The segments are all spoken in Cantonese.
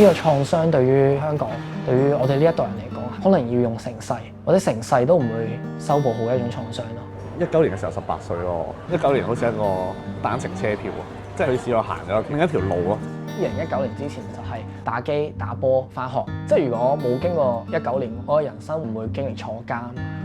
呢個創傷對於香港，對於我哋呢一代人嚟講，可能要用成世，或者成世都唔會修補好一種創傷咯。19年嘅時候18歲咯，19年好似一個單程車票啊，即係佢試過行咗另一條路咯。2019年之前就係打機、打波、返學，即係如果冇經過19年，我嘅人生唔會經歷坐監。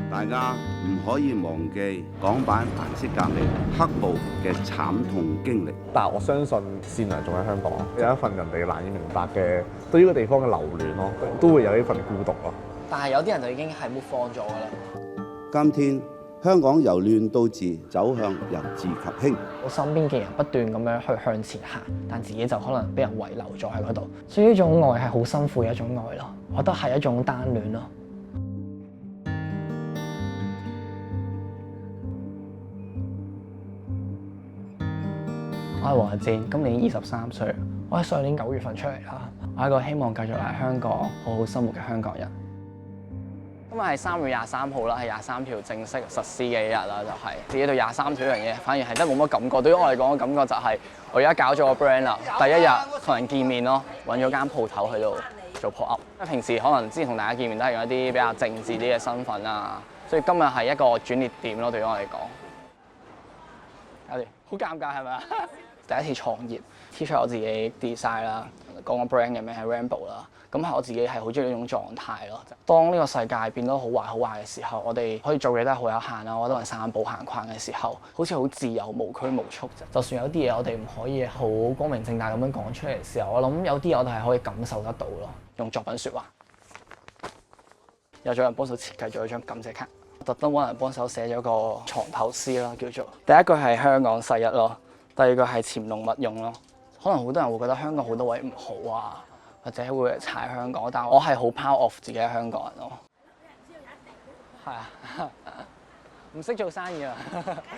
大家唔可以忘記港版顏色革命黑暴嘅慘痛經歷。但係我相信善良仲喺香港，有一份人哋難以明白嘅對呢個地方嘅留戀咯，都會有呢份孤獨咯。但係有啲人就已經係 move on 咗㗎啦。今天香港由亂到治，走向由治及興。我身邊嘅人不斷咁樣去向前行，但自己就可能俾人遺留咗喺嗰度。所以呢種愛係好辛苦嘅一種愛咯，我覺得係一種單戀咯。我係黃日戰，今年23歲。我喺上年9月份出嚟啦。我係一個希望繼續嚟香港好好生活嘅香港人。今日係3月23號啦，係23條正式實施嘅一日啦，就係自己對23條呢樣嘢，反而係真係冇乜感覺。對於我嚟講嘅感覺就係我而家搞咗個 brand 啦，第一日同人見面咯，揾咗間鋪頭喺度做 pop up。因為平時可能之前同大家見面都係用一啲比較政治啲嘅身份啊，所以今日係一個轉捩點咯，對於我嚟講。好尷尬係咪啊？第一次創業 T-shirt 我自己 design 啦，講個 brand 嘅名係 Rainbow 啦。咁係我自己係好中意呢種狀態咯。當呢個世界變得好壞嘅時候，我哋可以做嘅都係好有限啦。我覺得係散步行框嘅時候，好似好自由無拘無束啫。就算有啲嘢我哋唔可以好光明正大咁樣講出嚟嘅時候，我諗有啲嘢我哋係可以感受得到咯。用作品説話，有咗人幫手設計咗一張感謝卡，特登揾人幫手寫咗個床頭詩啦，叫做第一句係香港世一咯，第二句係潛龍勿用咯。可能好多人會覺得香港好多位唔好啊，或者會踩香港，但我係好 proud of 自己係香港人咯。係啊，唔識做生意啊，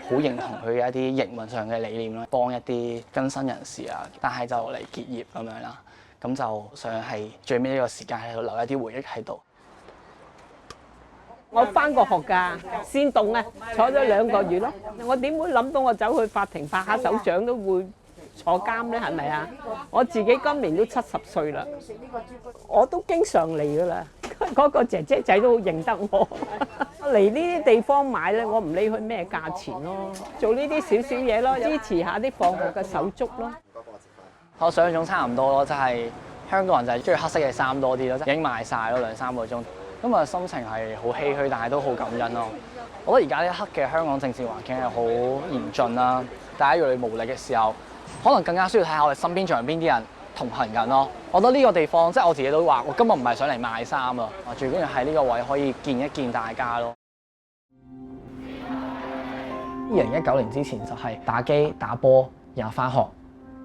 好認同佢嘅一啲營運上嘅理念啦，幫一啲更新人士啊，但係就嚟結業咁樣啦，咁就想係最尾呢個時間喺度留一啲回憶喺度。我返過學㗎，煽動啊，坐咗2個月咯。我點會諗到我走去法庭拍下手掌都會坐監咧？係咪啊？我自己今年都70歲啦，我都經常嚟㗎啦。嗰個姐姐仔都認得我。嚟呢啲地方買咧，我唔理佢咩價錢咯，做呢啲少少嘢咯，支持下啲放學嘅手足咯。我想象中差唔多咯，就係香港人就係中意黑色嘅衫多啲咯，已經賣晒咯2-3個鐘。咁啊，心情係好唏噓，但係都好感恩咯。我覺得而家呢一刻嘅香港政治環境係好嚴峻啦，大家越嚟越無力嘅時候，可能更加需要睇下我哋身邊仲有邊啲人同行緊咯。我覺得呢個地方，即係我自己都話，我今日唔係想嚟賣衫啊，最緊要喺呢個位可以見一見大家咯。2019年之前就係打機、打波，然後返學，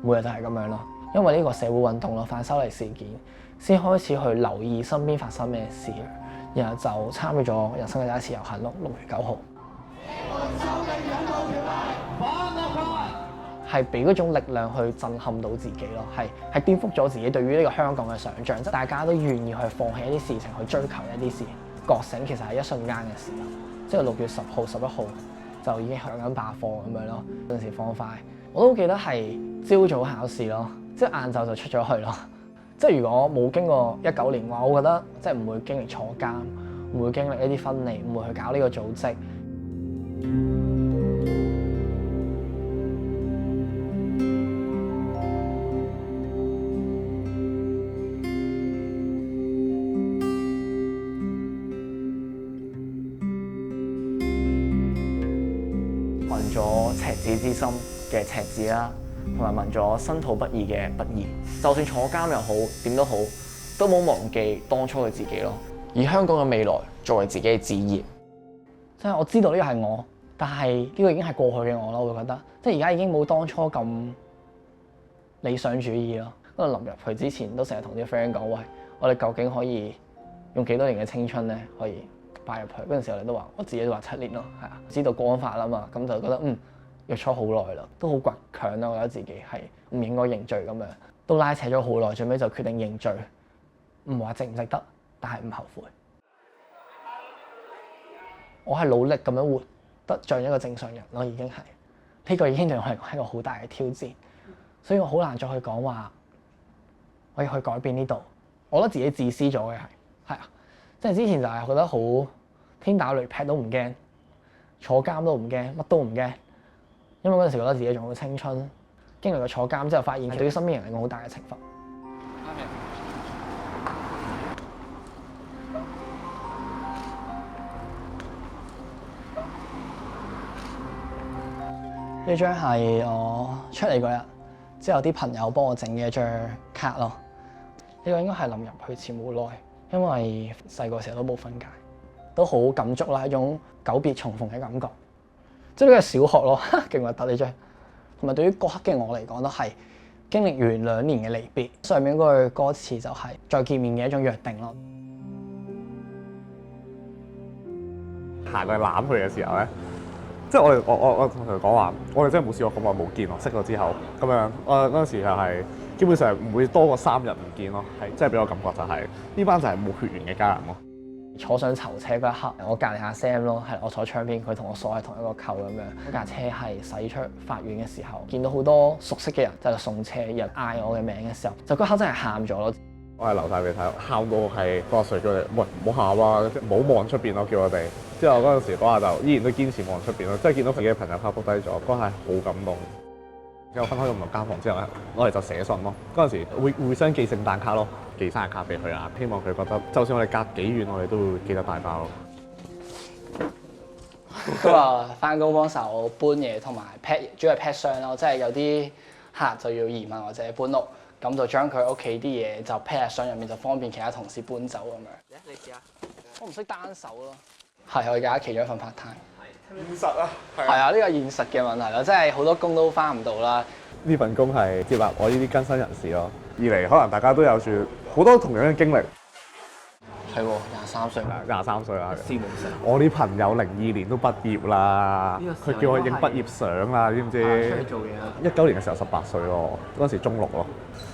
每日都係咁樣咯。因為呢個社會運動咯，反修例事件，先開始去留意身邊發生咩事，然後就參與咗人生嘅第一次遊行咯，6月9號。係俾嗰種力量去震撼到自己咯，係顛覆咗自己對於呢個香港嘅想像，即係大家都願意去放棄一啲事情去追求一啲事，覺醒其實係一瞬間嘅事咯。即係6月10號、11號就已經響緊罷課咁樣咯，嗰陣時放快，我都記得係朝早考試咯，即係晏晝就出咗去咯。即係如果冇經過19年嘅話，我覺得即係唔會經歷坐監，唔會經歷一啲分離，唔會去搞呢個組織。聞咗赤子之心嘅赤子啦，同埋聞咗身土不易嘅不易。就算坐監又好，點都好，都冇忘記當初嘅自己咯。以香港嘅未來作為自己嘅志業，即係我知道呢個係我，但係呢個已經係過去嘅我咯。我會覺得，即係而家已經冇當初咁理想主義咯。嗰度臨入去之前，都成日同啲 friend 講：喂，我哋究竟可以用幾多年嘅青春咧，可以擺入去？嗰陣時我哋都話，我自己都話7年咯，係啊，知道國安法啦嘛，咁就覺得約咗好耐啦，都好倔強啦，我覺得自己係唔應該認罪咁樣，都拉扯咗好耐，最尾就決定認罪，唔話值唔值得，但係唔後悔。我係努力咁樣活得像一個正常人咯，已經係呢個已經對我嚟講係一個好大嘅挑戰，所以我好難再去講話可以去改變呢度。我覺得自己自私咗嘅係啊，即係之前就係覺得好天打雷劈都唔驚，坐監都唔驚，乜都唔驚，因為嗰陣時覺得自己仲好青春。經歷過坐監之後，發現對於身邊人嚟講好大嘅懲罰。呢張係我出嚟嗰日之後啲朋友幫我整嘅一張卡咯。呢個應該係臨入去前冇耐，因為細個時候都冇分界，都好感觸啦，一種久別重逢嘅感覺。即係呢個係小學咯，勁核突呢張。同埋對於嗰刻嘅我嚟講，都係經歷完2年嘅離別。上面嗰句歌詞就係再見面嘅一種約定咯。行過去攬佢嘅時候咧，即係我同佢講話，我哋真係冇試過咁耐冇見咯。識咗之後咁樣，我嗰陣時就係基本上唔會多過3日唔見咯，係即係俾我感覺就係呢班就係冇血緣嘅家人咯。坐上囚車嗰一刻，我隔離阿 Sam 咯，係我坐窗邊，佢同我鎖喺同一個扣咁樣。架車係駛出法院嘅時候，見到好多熟悉嘅人就係送車人嗌我嘅名嘅時候，就嗰刻真係喊咗咯。我係流晒鼻涕，喊到係嗰阿 Sir 叫我哋喂唔好喊啊，唔好望出邊咯，叫我哋。之後嗰陣時嗰下就依然都堅持望出邊咯，即係見到自己嘅朋友卡仆低咗，嗰下係好感動。之後分開咗唔同間房之後咧，我哋就寫信咯。嗰陣時會互相寄聖誕卡咯，寄生日卡俾佢啊，希望佢覺得就算我哋隔幾遠，我哋都會記得大包咯。佢話翻工幫手搬嘢同埋 pack， 主要係 pack 箱咯，即係有啲客就要移民或者搬屋，咁就將佢屋企啲嘢就 pack 喺箱入面，就方便其他同事搬走咁樣。你試下，我唔識單手咯。係我而家其中一份 part time。現實啊，係啊，呢個現實嘅問題咯，即係好多工都翻唔到啦。呢份工係接納我呢啲更新人士咯。二嚟可能大家都有住好多同樣嘅經歷。係喎，23歲，23歲啊！師母成。我啲朋友02年都畢業啦，佢叫我影畢業相啦，知唔知？出去做嘢啦。19年嘅時候18歲咯，嗰陣時中6咯。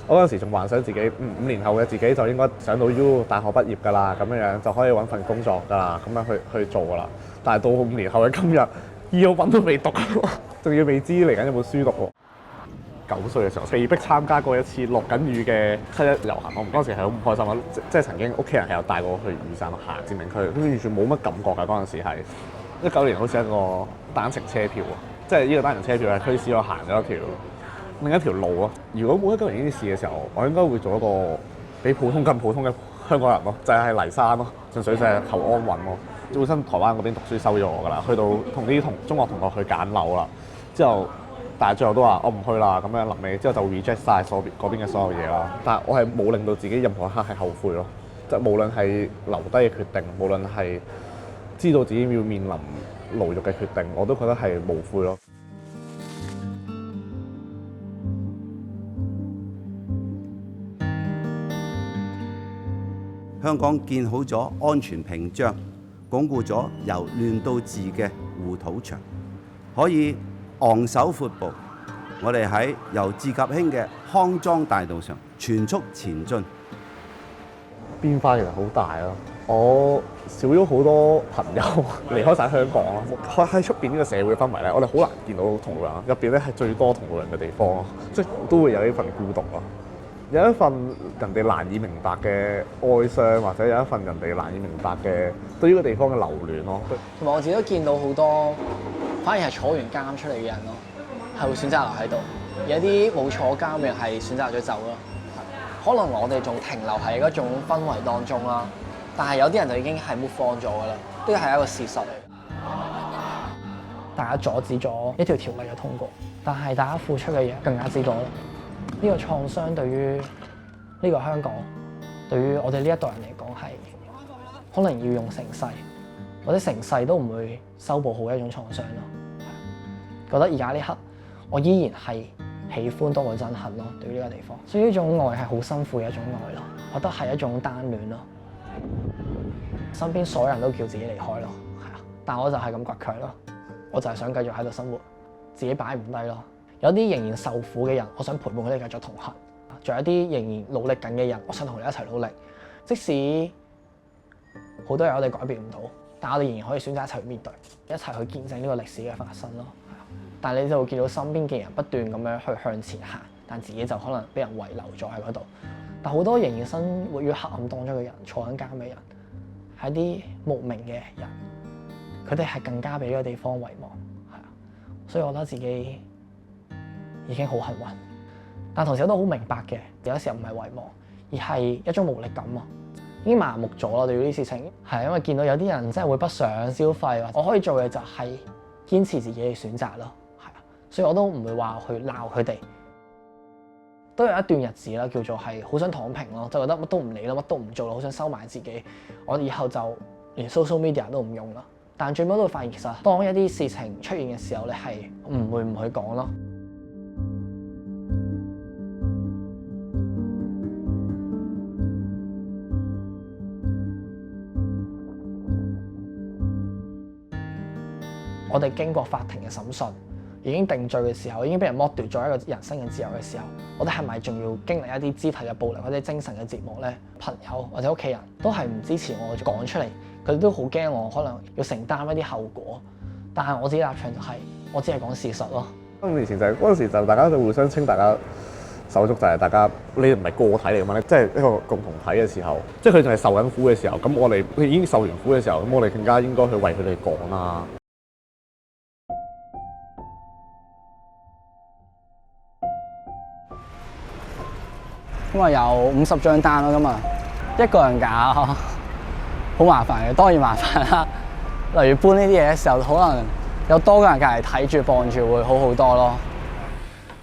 我嗰陣時仲幻想自己5年後嘅自己就應該上到 U 大學畢業㗎啦，咁樣就可以揾份工作㗎啦，咁樣去做㗎啦。但係到5年後嘅今日，2個品都未讀，仲要未知嚟緊有冇書讀喎。9歲嘅時候被逼參加過一次落緊雨嘅7·1遊行，我嗰陣時係好唔開心啊！即係曾經屋企人係有帶過我去雨傘行佔領區，都完全冇乜感覺㗎。嗰陣時係19年好似一個單程車票啊，即係呢個單程車票係驅使我行咗另一條路咯。如果冇19年呢啲事嘅時候，我應該會做一個比普通更普通嘅香港人咯，就係嚟山咯，純粹就係求安穩咯。本身台灣嗰邊讀書收咗我㗎啦，去到同啲中學同學去揀樓啦，之後。但係最後都話我唔去啦，咁樣臨尾之後就 reject 曬嗰邊嘅所有嘢啦。但係我係冇令到自己任何一刻係後悔咯，即係無論係留低嘅決定，無論係知道自己要面臨牢獄嘅決定，我都覺得係無悔咯。香港建好咗安全屏障，鞏固咗由亂到治嘅護土牆，可以昂首闊步，我哋喺由治及興嘅康莊大道上全速前進。變化其實好大咯，我少咗好多朋友離開晒香港咯。喺出邊呢個社會氛圍咧，我哋好難見到同路人，入邊咧係最多同路人嘅地方咯，即係都會有呢份孤獨咯。有一份人哋難以明白嘅哀傷，或者有一份人哋難以明白嘅對於呢個地方嘅留戀咯。同埋我自己都見到好多，反而係坐完監出嚟嘅人咯，係會選擇留喺度；有啲冇坐監嘅人係選擇咗走咯。可能我哋仲停留喺嗰種氛圍當中啦，但係有啲人就已經係 move on咗㗎啦，呢個係一個事實嚟。大家阻止咗一條條例嘅通過，但係大家付出嘅嘢更加之多啦。呢個創傷對於呢個香港，對於我哋呢一代人嚟講係可能要用成世，或者成世都唔會修補好一種創傷咯。覺得而家呢刻，我依然係喜歡多過憎恨咯，對於呢個地方。所以呢種愛係好辛苦嘅一種愛咯，我覺得係一種單戀咯。身邊所有人都叫自己離開咯，係啊，但我就係咁倔強咯，我就係想繼續喺度生活，自己擺唔低咯。有啲仍然受苦嘅人，我想陪伴佢哋繼續同行；仲有啲仍然努力緊嘅人，我想同佢哋一齊努力。即使好多嘢我哋改變唔到，但我哋仍然可以選擇一齊去面對，一齊去見證呢個歷史嘅發生咯。但係你就會見到身邊嘅人不斷咁樣去向前行，但自己就可能俾人遺留咗喺嗰度。但好多仍然生活於黑暗當中嘅人，坐緊監嘅人，係啲無名嘅人，佢哋係更加俾呢個地方遺忘，係啊，所以我覺得自己已經好幸運，但同時我都好明白嘅，有啲時候唔係遺忘，而係一種無力感啊，已經麻木咗啦對於呢啲事情，係因為見到有啲人真係會不想消費，我可以做嘅就係堅持自己嘅選擇咯，係啊，所以我都唔會話去鬧佢哋。都有一段日子啦，叫做係好想躺平咯，就覺得乜都唔理啦，乜都唔做啦，好想收埋自己。我以後就連 social media 都唔用啦。但最尾都會發現，其實當一啲事情出現嘅時候，你係唔會唔去講咯。我哋經過法庭嘅審訊，已經定罪嘅時候，已經俾人剝奪咗一個人生嘅自由嘅時候，我哋係咪仲要經歷一啲肢體嘅暴力或者精神嘅折磨咧？朋友或者屋企人都係唔支持我講出嚟，佢哋都好驚我可能要承擔一啲後果。但係我自己立場就係，我只係講事實咯。5年前就係嗰陣時就大家就互相稱大家手足，就係大家你唔係個體嚟㗎嘛，即係一個共同體嘅時候，即係佢仲係受緊苦嘅時候，咁我哋佢已經受完苦嘅時候，咁我哋更加應該去為佢哋講啦。因為有50張單咯，咁啊一個人搞好麻煩嘅，當然麻煩啦。例如搬呢啲嘢嘅時候，可能有多個人隔離睇住傍住會好好多咯。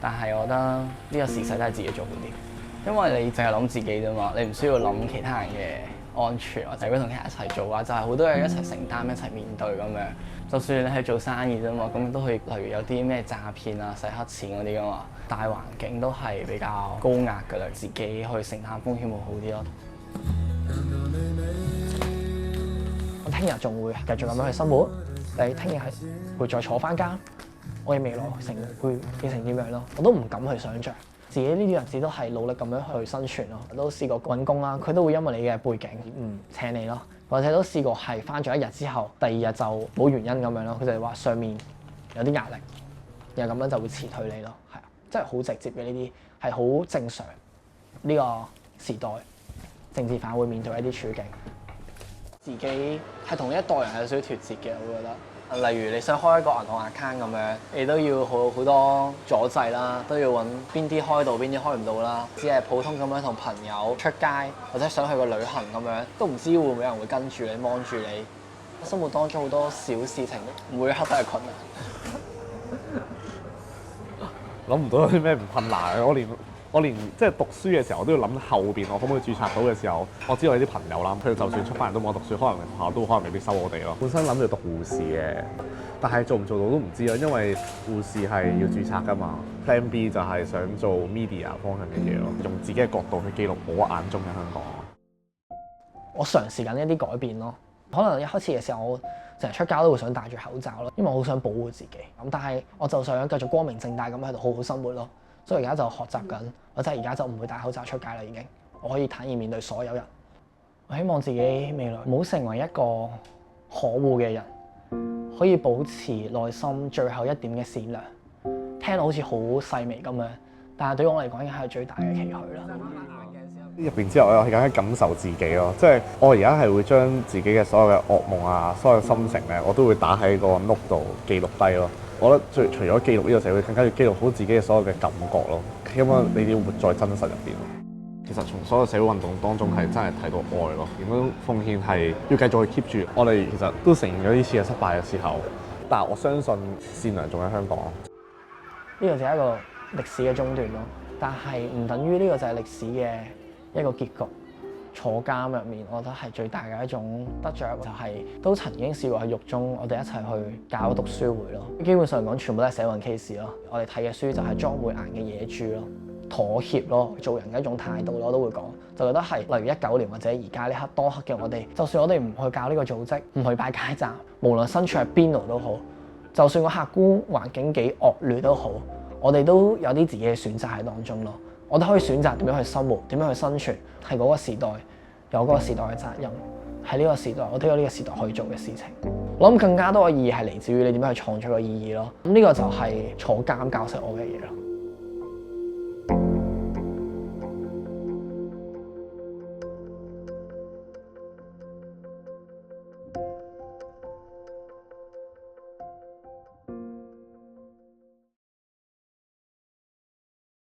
但係我覺得呢個時勢都係自己做好啲，因為你淨係諗自己啫嘛，你唔需要諗其他人嘅安全，或者如果同其他人一齊做嘅話，就係好多嘢一齊承擔、一齊面對咁樣。就算你係做生意啫嘛，咁都可以例如有啲咩詐騙啊、洗黑錢嗰啲噶嘛。大環境都係比較高壓㗎啦，自己去承擔風險會好啲咯。我聽日仲會繼續咁樣去生活，你聽日係會再坐翻監，我嘅未來會變成點樣咯？我都唔敢去想像。自己呢啲日子都係努力咁樣去生存咯。都試過揾工啦，佢都會因為你嘅背景唔請你咯，或者都試過係翻咗一日之後，第二日就冇原因咁樣咯。佢就係話上面有啲壓力，然後咁樣就會辭退你咯，係啊。真係好直接嘅，呢啲係好正常。呢個時代政治犯會面對一啲處境，自己係同一代人係有少少脫節嘅，我覺得。例如你想開一個銀行 account 咁樣，你都要好多阻滯啦，都要揾邊啲開到邊啲開唔到啦。只係普通咁樣同朋友出街或者想去個旅行咁樣，都唔知會唔會有人會跟住你望住你。生活當中好多小事情，每一刻都係困難。諗唔到有啲咩唔困難嘅，我連即係讀書嘅時候，我都要諗後邊我可唔可以註冊到嘅時候，我知道有啲朋友啦，佢哋就算出翻嚟都冇讀書，可能學校都可能未必收我哋咯。本身諗住讀護士嘅，但係做唔做到都唔知啊，因為護士係要註冊㗎嘛。Plan B 就係想做 media 方向嘅嘢咯，用自己嘅角度去記錄我眼中嘅香港。我嘗試緊一啲改變咯，可能一開始嘅時候我成日出街都會想戴住口罩咯，因為我好想保護自己。咁但係我就想繼續光明正大咁喺度好好生活咯。所以而家就學習緊，或者而家就唔會戴口罩出街啦。已經，我可以坦然面對所有人。我希望自己未來唔好成為一個可惡嘅人，可以保持內心最後一點嘅善良。聽到好似好細微咁樣，但係對於我嚟講，已經係最大嘅期許啦。入邊之後咧，我係更加感受自己咯，即係我而家係會將自己嘅所有嘅噩夢啊、所有心情咧，我都會打喺個 note 度記錄低咯。我覺得除咗記錄呢個社會，更加要記錄好自己嘅所有嘅感覺咯。希望你哋要活在真實入邊咯。其實從所有社會運動當中係真係睇到愛咯，咁樣奉獻係要繼續去 keep 住。我哋其實都承認咗呢次嘅失敗嘅時候，但係我相信善良仲喺香港。呢個就係一個歷史嘅中段咯，但係唔等於呢個就係歷史嘅一個結局。坐監入面，我覺得係最大嘅一種得着，就係都曾經試過喺獄中，我哋一齊去搞讀書會咯。基本上講，全部都係社運 case 咯。我哋睇嘅書就係莊梅岩嘅《野豬》咯，妥協咯，做人嘅一種態度咯，我都會講。就覺得係例如19年或者而家呢刻當刻嘅我哋，就算我哋唔去搞呢個組織，唔去擺街站，無論身處喺邊度都好，就算個客觀環境幾惡劣都好，我哋都有啲自己嘅選擇喺當中咯。我哋可以選擇點樣去生活，點樣去生存，係嗰個時代有嗰個時代嘅責任，喺呢個時代我都有呢個時代可以做嘅事情。我諗更加多嘅意義係嚟自於你點樣去創造個意義咯。咁呢個就係坐監教識我嘅嘢咯。